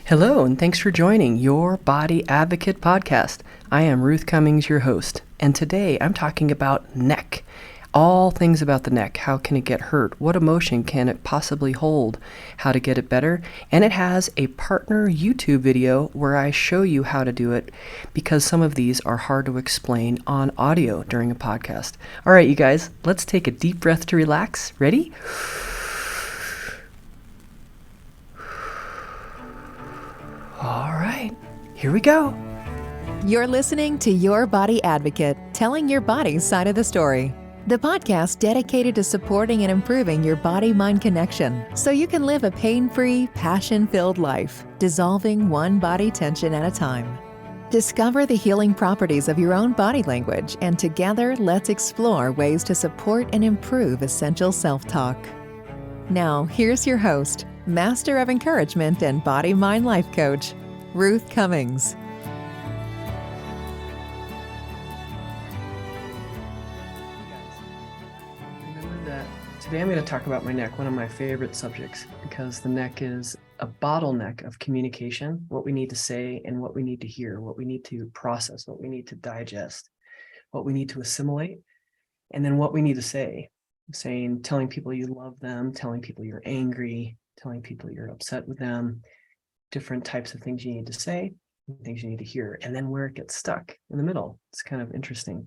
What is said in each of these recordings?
Hello, and thanks for joining Your Body Advocate podcast. I am Ruth Cummings, your host, and today I'm talking about neck. All things about the neck. How can it get hurt? What emotion can it possibly hold? How to get it better? And it has a partner YouTube video where I show you how to do it because some of these are hard to explain on audio during a podcast. All right, you guys, let's take a deep breath to relax. Ready? All right, here we go. You're listening to Your Body Advocate, telling your body's side of the story. The podcast dedicated to supporting and improving your body-mind connection so you can live a pain-free, passion-filled life, dissolving one body tension at a time. Discover the healing properties of your own body language, and together let's explore ways to support and improve essential self-talk. Now, here's your host, Master of Encouragement and Body-Mind Life Coach, Ruth Cummings. Remember that today I'm going to talk about my neck, one of my favorite subjects, because the neck is a bottleneck of communication, what we need to say and what we need to hear, what we need to process, what we need to digest, what we need to assimilate, and then what we need to say. Telling people you love them, telling people you're angry, telling people you're upset with them, different types of things you need to say, things you need to hear, and then where it gets stuck in the middle. It's kind of interesting.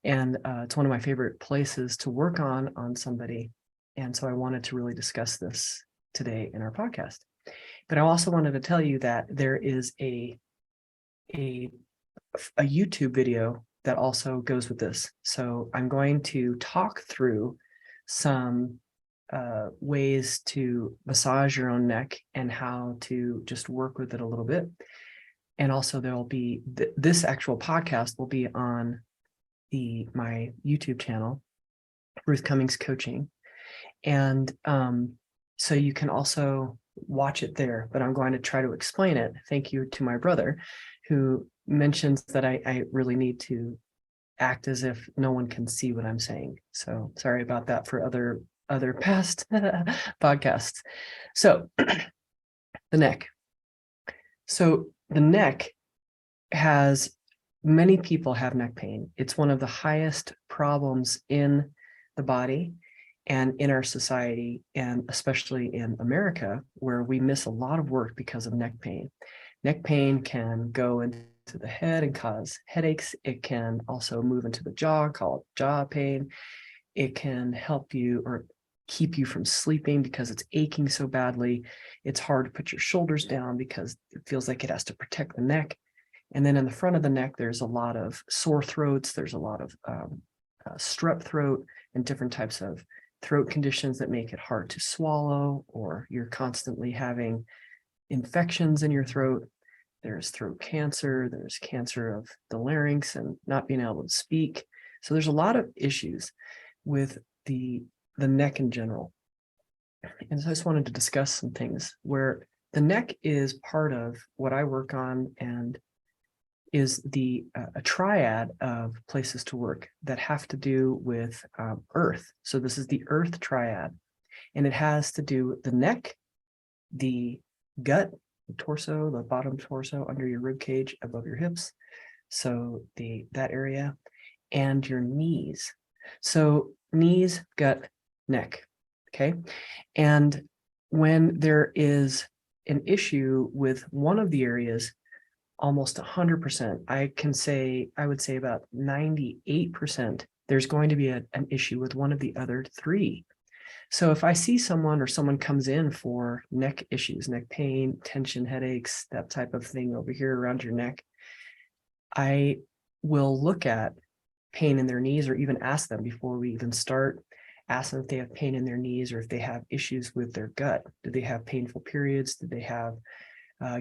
And it's one of my favorite places to work on somebody. And so I wanted to really discuss this today in our podcast. But I also wanted to tell you that there is a YouTube video that also goes with this. So I'm going to talk through some ways to massage your own neck and how to just work with it a little bit. And also there'll be this actual podcast will be on my YouTube channel, Ruth Cummings Coaching. And so you can also watch it there, but I'm going to try to explain it. Thank you to my brother who mentions that I really need to act as if no one can see what I'm saying. So sorry about that for other past podcasts. So the neck. So the neck many people have neck pain. It's one of the highest problems in the body and in our society, and especially in America, where we miss a lot of work because of neck pain. Neck pain can go into the head and cause headaches. It can also move into the jaw, called jaw pain. It can help you or keep you from sleeping because it's aching so badly. It's hard to put your shoulders down because it feels like it has to protect the neck. And then in the front of the neck, there's a lot of sore throats. There's a lot of strep throat and different types of throat conditions that make it hard to swallow, or you're constantly having infections in your throat. There's throat cancer. There's cancer of the larynx and not being able to speak. So there's a lot of issues with the neck in general. And so I just wanted to discuss some things where the neck is part of what I work on, and is a triad of places to work that have to do with earth. So this is the earth triad, and it has to do with the neck, the gut, the torso, the bottom torso, under your rib cage, above your hips. So that area, and your knees. So knees, gut, neck. Okay. And when there is an issue with one of the areas, almost 100%, I would say about 98%, there's going to be an issue with one of the other three. So if I see someone or someone comes in for neck issues, neck pain, tension, headaches, that type of thing over here around your neck, I will look at pain in their knees, or even ask them before we even start, ask them if they have pain in their knees or if they have issues with their gut. Do they have painful periods? Do they have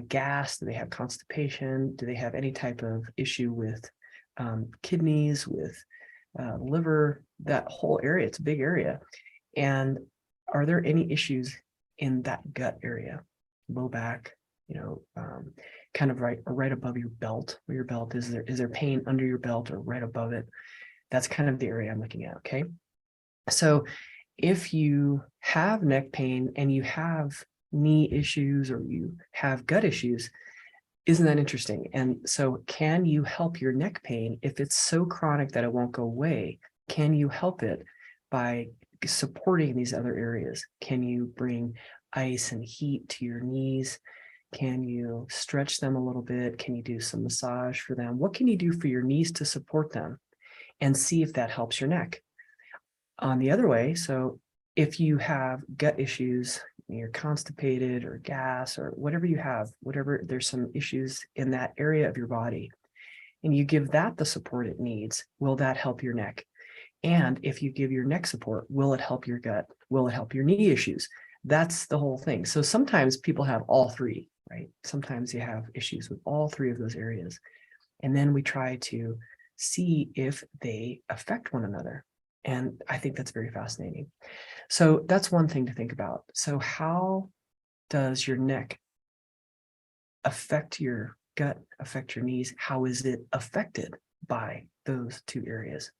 gas? Do they have constipation? Do they have any type of issue with kidneys, with liver, that whole area? It's a big area. And are there any issues in that gut area, low back, kind of right above your belt, where your belt is? Is there pain under your belt or right above it? That's kind of the area I'm looking at. Okay. So if you have neck pain and you have knee issues or you have gut issues. Isn't that interesting? And so can you help your neck pain if it's so chronic that it won't go away? Can you help it by supporting these other areas? Can you bring ice and heat to your knees? Can you stretch them a little bit? Can you do some massage for them? What can you do for your knees to support them? And see if that helps your neck. On the other way, so if you have gut issues, you're constipated or gas or whatever you have, whatever, there's some issues in that area of your body, and you give that the support it needs, will that help your neck? And if you give your neck support, will it help your gut? Will it help your knee issues? That's the whole thing. So sometimes people have all three, right? Sometimes you have issues with all three of those areas. And then we try to see if they affect one another. And I think that's very fascinating. So that's one thing to think about. So how does your neck affect your gut, affect your knees? How is it affected by those two areas?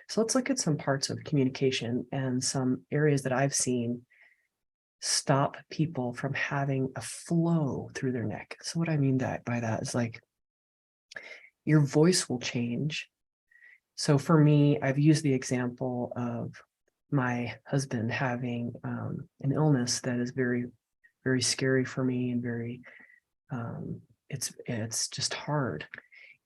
So let's look at some parts of communication and some areas that I've seen stop people from having a flow through their neck. So what I mean by that is like your voice will change. So for me, I've used the example of my husband having an illness that is very, very scary for me and very, it's just hard.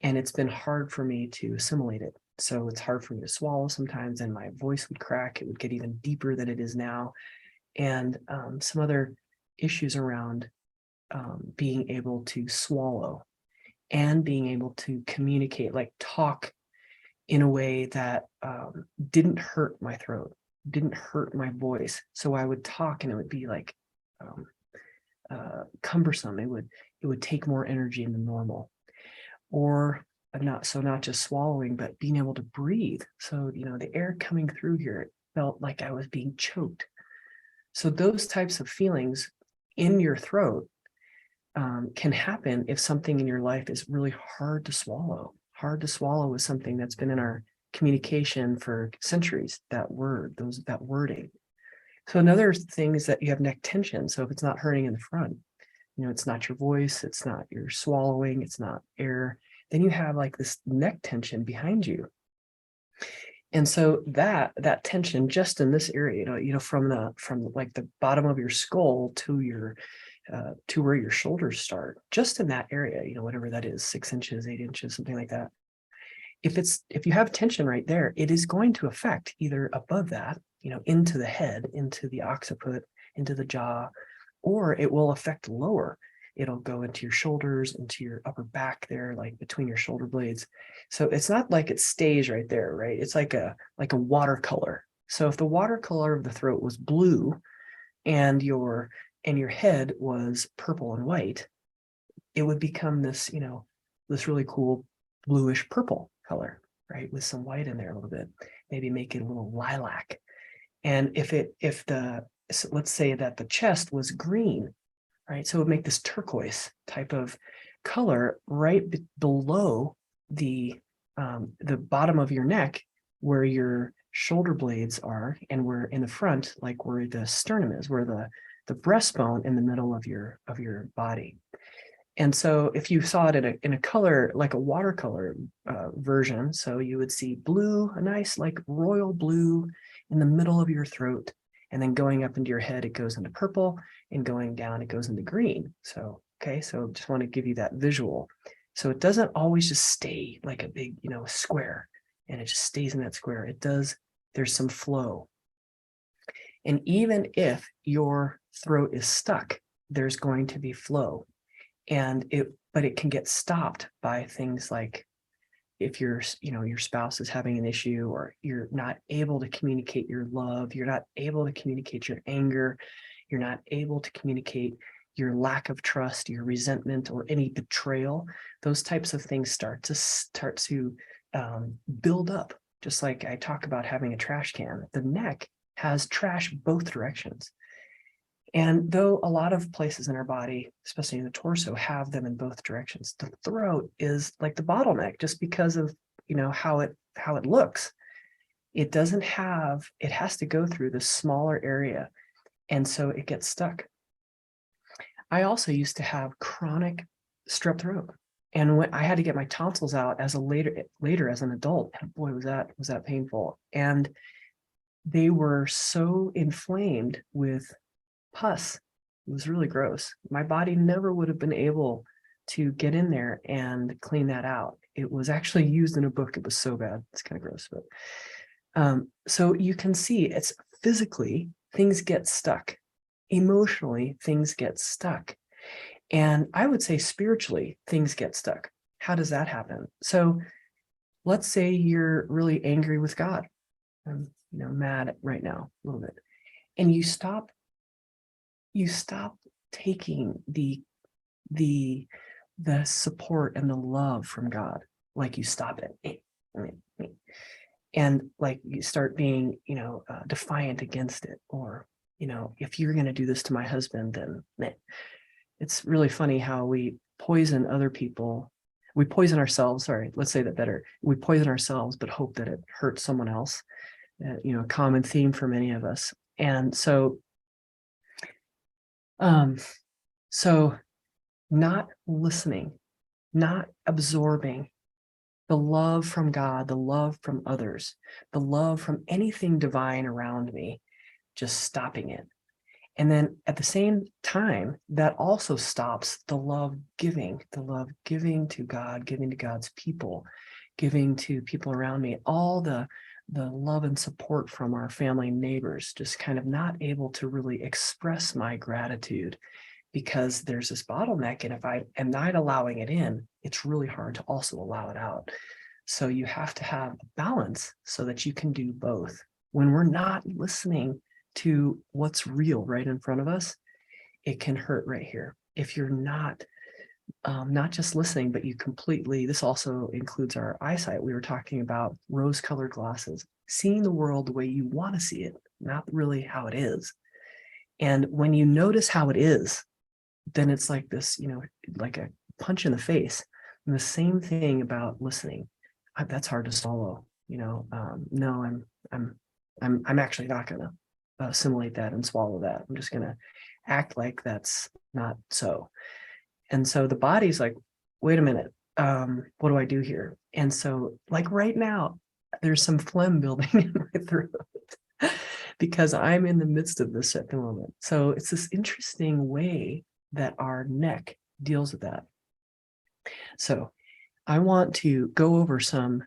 And it's been hard for me to assimilate it. So it's hard for me to swallow sometimes, and my voice would crack. It would get even deeper than it is now. And some other issues around being able to swallow and being able to communicate, like talk in a way that didn't hurt my throat, didn't hurt my voice. So I would talk and it would be like cumbersome. It would take more energy than normal. Or not just swallowing, but being able to breathe. So, the air coming through here, it felt like I was being choked. So those types of feelings in your throat can happen if something in your life is really hard to swallow. Hard to swallow is something that's been in our communication for centuries, that wording. So another thing is that you have neck tension. So if it's not hurting in the front, it's not your voice, it's not your swallowing, it's not air, then you have like this neck tension behind you. And so that tension just in this area, from like the bottom of your skull to your to where your shoulders start, just in that area, whatever that is, 6 inches, 8 inches, something like that. If you have tension right there, it is going to affect either above that, into the head, into the occiput, into the jaw, or it will affect lower. It'll go into your shoulders, into your upper back there, like between your shoulder blades. So it's not like it stays right there, right? It's like a watercolor. So if the watercolor of the throat was blue and your head was purple and white, it would become this, this really cool bluish purple color, right? With some white in there a little bit, maybe make it a little lilac. And so let's say that the chest was green, right? So it would make this turquoise type of color right below the bottom of your neck, where your shoulder blades are, and where in the front, like where the sternum is, where the breastbone in the middle of your body. And so if you saw it in a color, like a watercolor version, so you would see blue, a nice like royal blue in the middle of your throat, and then going up into your head, it goes into purple, and going down, it goes into green. So, okay, so just want to give you that visual. So it doesn't always just stay like a big, square, and it just stays in that square. It does, there's some flow. And even if your throat is stuck, there's going to be flow. But it can get stopped by things like if your spouse is having an issue, or you're not able to communicate your love, you're not able to communicate your anger, you're not able to communicate your lack of trust, your resentment, or any betrayal. Those types of things start to build up. Just like I talk about having a trash can, the neck has trash both directions. And though a lot of places in our body, especially in the torso, have them in both directions, the throat is like the bottleneck, just because of how it looks. It has to go through this smaller area, and so it gets stuck. I also used to have chronic strep throat. And when I had to get my tonsils out as a later as an adult, and boy, was that painful. And they were so inflamed with pus. It was really gross. My body never would have been able to get in there and clean that out. It was actually used in a book. It was so bad. It's kind of gross, but so you can see it's physically things get stuck. Emotionally, things get stuck. And I would say spiritually, things get stuck. How does that happen? So let's say you're really angry with God. I'm, mad right now a little bit. And you stop taking the support and the love from God. Like you stop it. And like you start being, defiant against it. Or, if you're going to do this to my husband, then it's really funny how we poison other people. We poison ourselves. Sorry, let's say that better. We poison ourselves, but hope that it hurts someone else. A common theme for many of us. And so, so not listening, not absorbing the love from God, the love from others, the love from anything divine around me, just stopping it. And then at the same time, that also stops the love giving to God, giving to God's people, giving to people around me, all the love and support from our family and neighbors, just kind of not able to really express my gratitude because there's this bottleneck. And if I am not allowing it in, it's really hard to also allow it out. So you have to have a balance so that you can do both. When we're not listening to what's real right in front of us, it can hurt right here. If you're not just listening, but you completely, this also includes our eyesight. We were talking about rose-colored glasses, seeing the world the way you want to see it, not really how it is. And when you notice how it is, then it's like this, like a punch in the face. And the same thing about listening. That's hard to swallow. No, I'm actually not going to assimilate that and swallow that. I'm just going to act like that's not so. And so the body's like, wait a minute, what do I do here? And so like right now, there's some phlegm building in my throat because I'm in the midst of this at the moment. So it's this interesting way that our neck deals with that. So I want to go over some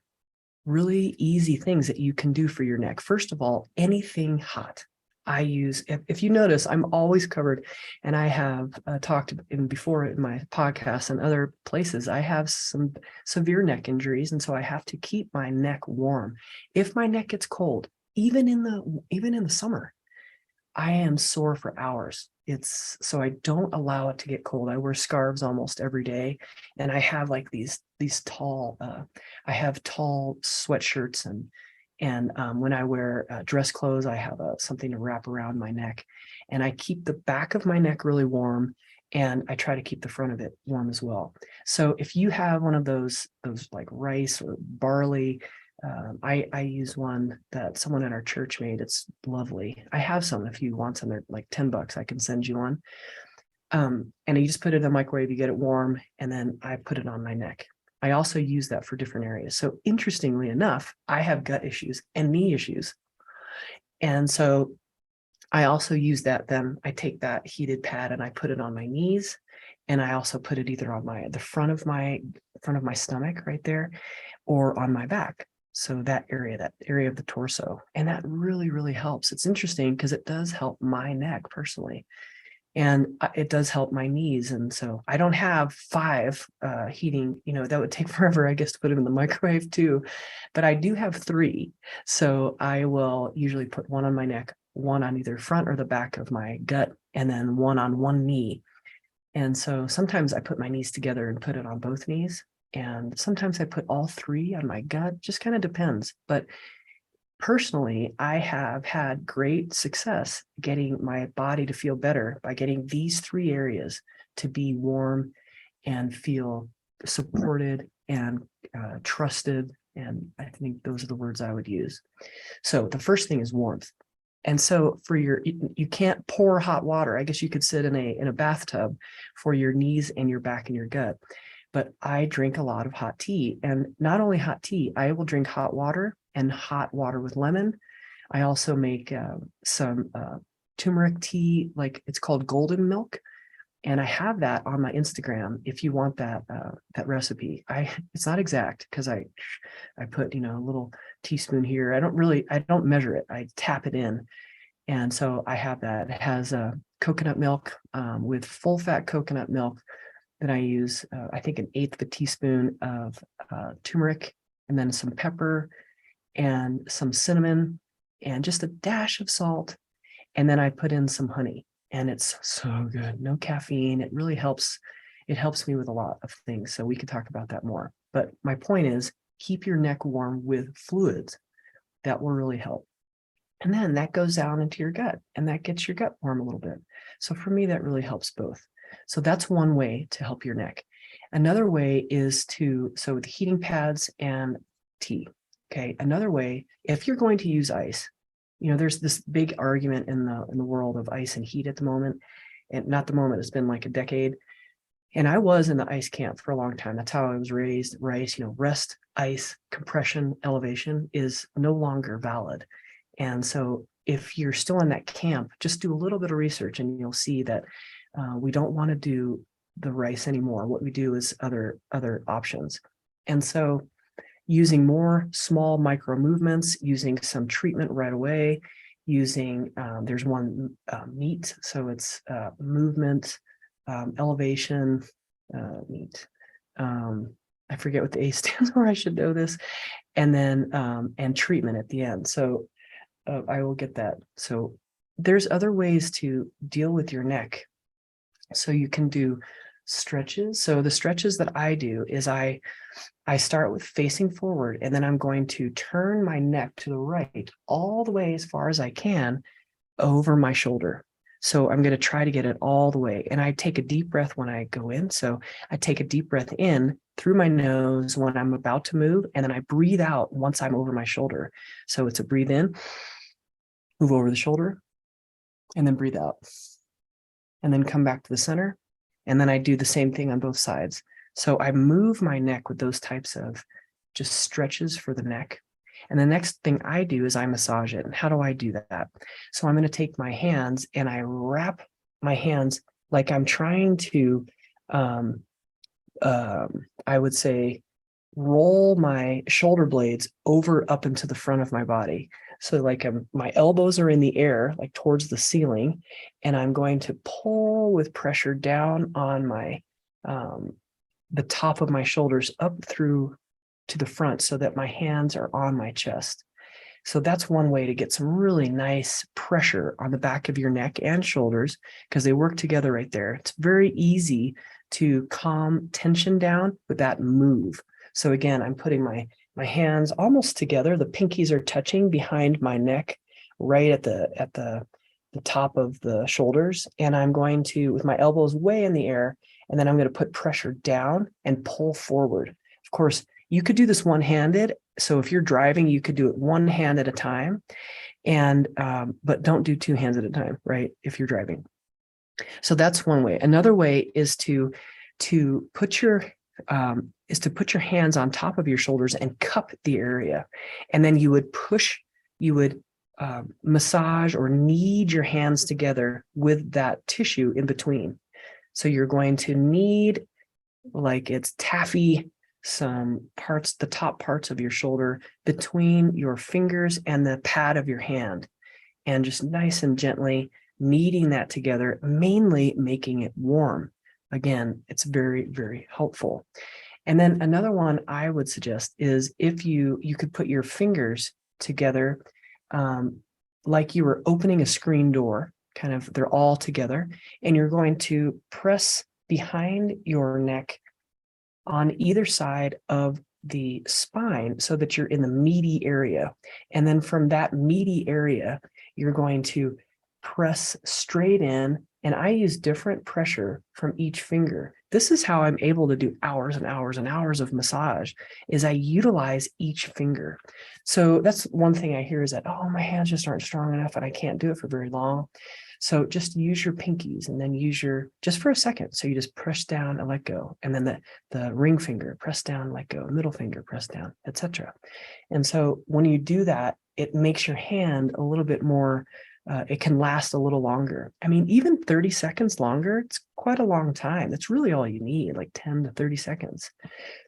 really easy things that you can do for your neck. First of all, anything hot. I use, if you notice, I'm always covered, and I have talked before in my podcast and other places, I have some severe neck injuries, and so I have to keep my neck warm. If my neck gets cold, even in the summer, I am sore for hours. So I don't allow it to get cold. I wear scarves almost every day, and I have like these tall, I have tall sweatshirts, and when I wear dress clothes, I have something to wrap around my neck, and I keep the back of my neck really warm, and I try to keep the front of it warm as well. So if you have one of those like rice or barley, I use one that someone at our church made. It's lovely. I have some. If you want some, they're like $10. I can send you one. And you just put it in the microwave, you get it warm, and then I put it on my neck. I also use that for different areas. So interestingly enough, I have gut issues and knee issues. And so I also use that. Then I take that heated pad and I put it on my knees. And I also put it either on the front of my stomach right there, or on my back. So that area of the torso. And that really, really helps. It's interesting because it does help my neck personally. And it does help my knees. And so I don't have 5 heating, that would take forever, I guess, to put them in the microwave too. But I do have 3. So I will usually put one on my neck, one on either front or the back of my gut, and then one on one knee. And so sometimes I put my knees together and put it on both knees. And sometimes I put all 3 on my gut, just kind of depends. But personally, I have had great success getting my body to feel better by getting these 3 areas to be warm and feel supported and trusted. And I think those are the words I would use. So the first thing is warmth. And so you can't pour hot water. I guess you could sit in a bathtub for your knees and your back and your gut. But I drink a lot of hot tea, and not only hot tea, I will drink hot water and hot water with lemon. I also make some turmeric tea, like it's called golden milk. And I have that on my Instagram if you want that recipe. It's not exact because I put a little teaspoon here. I don't measure it. I tap it in. And so I have that. It has coconut milk with full fat coconut milk that I use. I think an eighth of a teaspoon of turmeric, and then some pepper and some cinnamon and just a dash of salt. And then I put in some honey. And it's so good. No caffeine. It really helps. It helps me with a lot of things. So we could talk about that more. But my point is, keep your neck warm with fluids. That will really help. And then that goes down into your gut, and that gets your gut warm a little bit. So for me, that really helps both. So that's one way to help your neck. Another way is so with heating pads and tea. Okay. Another way, if you're going to use ice, there's this big argument in the world of ice and heat at the moment, and not the moment, it's been like a decade. And I was in the ice camp for a long time. That's how I was raised. Rest, ice, compression, elevation is no longer valid. And so if you're still in that camp, just do a little bit of research and you'll see that we don't want to do the rice anymore. What we do is other options. And so using more small micro movements, using some treatment right away, using, there's one MEAT, so it's movement, elevation, MEAT. I forget what the A stands for, I should know this. And then, and treatment at the end. So I will get that. So there's other ways to deal with your neck. So you can do stretches. So the stretches that I do is I start with facing forward, and then I'm going to turn my neck to the right all the way as far as I can over my shoulder. So I'm going to try to get it all the way. And I take a deep breath when I go in. So I take a deep breath in through my nose when I'm about to move, and then I breathe out once I'm over my shoulder. So it's a breathe in, move over the shoulder, and then breathe out. And then come back to the center. And then I do the same thing on both sides. So I move my neck with those types of just stretches for the neck. And the next thing I do is I massage it. And how do I do that? So I'm going to take my hands and I wrap my hands like I'm trying to, I would say, roll my shoulder blades over up into the front of my body. So like my elbows are in the air, like towards the ceiling, and I'm going to pull with pressure down on my, the top of my shoulders up through to the front so that my hands are on my chest. So that's one way to get some really nice pressure on the back of your neck and shoulders, because they work together right there. It's very easy to calm tension down with that move. So again, I'm putting my hands almost together. The pinkies are touching behind my neck, right at the top of the shoulders. And I'm going to, with my elbows way in the air, and then I'm going to put pressure down and pull forward. Of course, you could do this one-handed. So if you're driving, you could do it one hand at a time, and but don't do two hands at a time, right? If you're driving. So that's one way. Another way is to put your hands on top of your shoulders and cup the area. And then you would massage or knead your hands together with that tissue in between. So you're going to knead, like it's taffy, some parts, the top parts of your shoulder between your fingers and the pad of your hand, and just nice and gently kneading that together, mainly making it warm. Again, it's very, very helpful. And then another one I would suggest is if you could put your fingers together, like you were opening a screen door, kind of, they're all together, and you're going to press behind your neck on either side of the spine so that you're in the meaty area. And then from that meaty area, you're going to press straight in. And I use different pressure from each finger. this is how I'm able to do hours and hours and hours of massage, is I utilize each finger. So that's one thing I hear is that, oh, my hands just aren't strong enough and I can't do it for very long. So just use your pinkies and then use just for a second. So you just press down and let go. And then the ring finger, press down, let go, middle finger, press down, etc. And so when you do that, it makes your hand a little bit more, it can last a little longer. I mean, even 30 seconds longer, it's quite a long time. That's really all you need, like 10 to 30 seconds.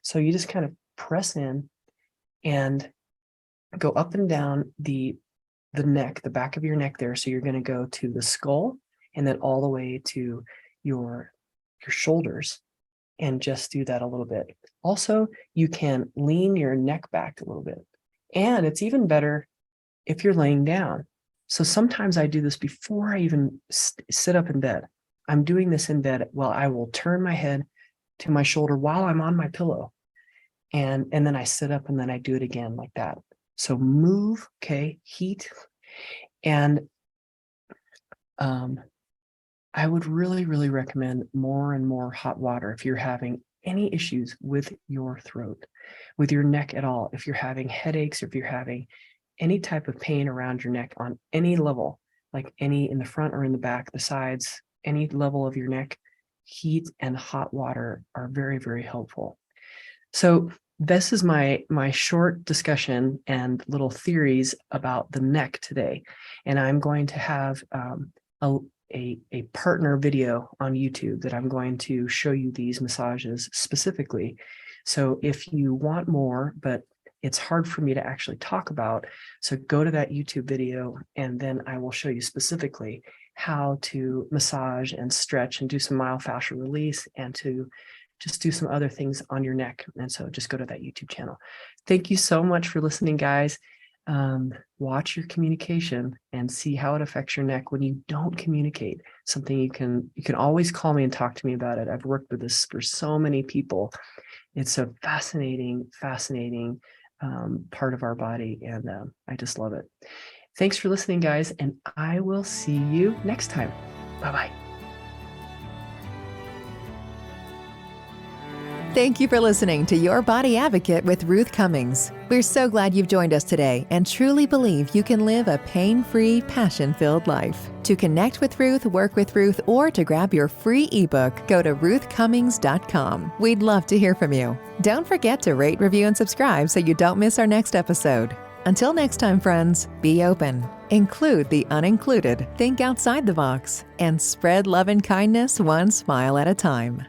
So you just kind of press in and go up and down the neck, the back of your neck there. So you're going to go to the skull and then all the way to your shoulders, and just do that a little bit. Also, you can lean your neck back a little bit. And it's even better if you're laying down. So sometimes I do this before I even sit up in bed. I'm doing this in bed. Well, I will turn my head to my shoulder while I'm on my pillow. And then I sit up and then I do it again like that. So move, okay, heat. And I would really, really recommend more and more hot water if you're having any issues with your throat, with your neck at all. If you're having headaches, or if you're having any type of pain around your neck on any level, like any in the front or in the back, the sides, any level of your neck, heat and hot water are very, very helpful. So this is my short discussion and little theories about the neck today. And I'm going to have a partner video on YouTube that I'm going to show you these massages specifically. So if you want more, but it's hard for me to actually talk about, so go to that YouTube video and then I will show you specifically how to massage and stretch and do some myofascial release and to just do some other things on your neck. And so just go to that YouTube channel. Thank you so much for listening, guys. Watch your communication and see how it affects your neck when you don't communicate. Something you can always call me and talk to me about it. I've worked with this for so many people. It's a fascinating part of our body, and I just love it. Thanks for listening, guys, and I will see you next time. Bye-bye. Thank you for listening to Your Body Advocate with Ruth Cummings. We're so glad you've joined us today and truly believe you can live a pain-free, passion-filled life. To connect with Ruth, work with Ruth, or to grab your free ebook, go to ruthcummings.com. We'd love to hear from you. Don't forget to rate, review, and subscribe so you don't miss our next episode. Until next time, friends, be open, include the unincluded, think outside the box, and spread love and kindness one smile at a time.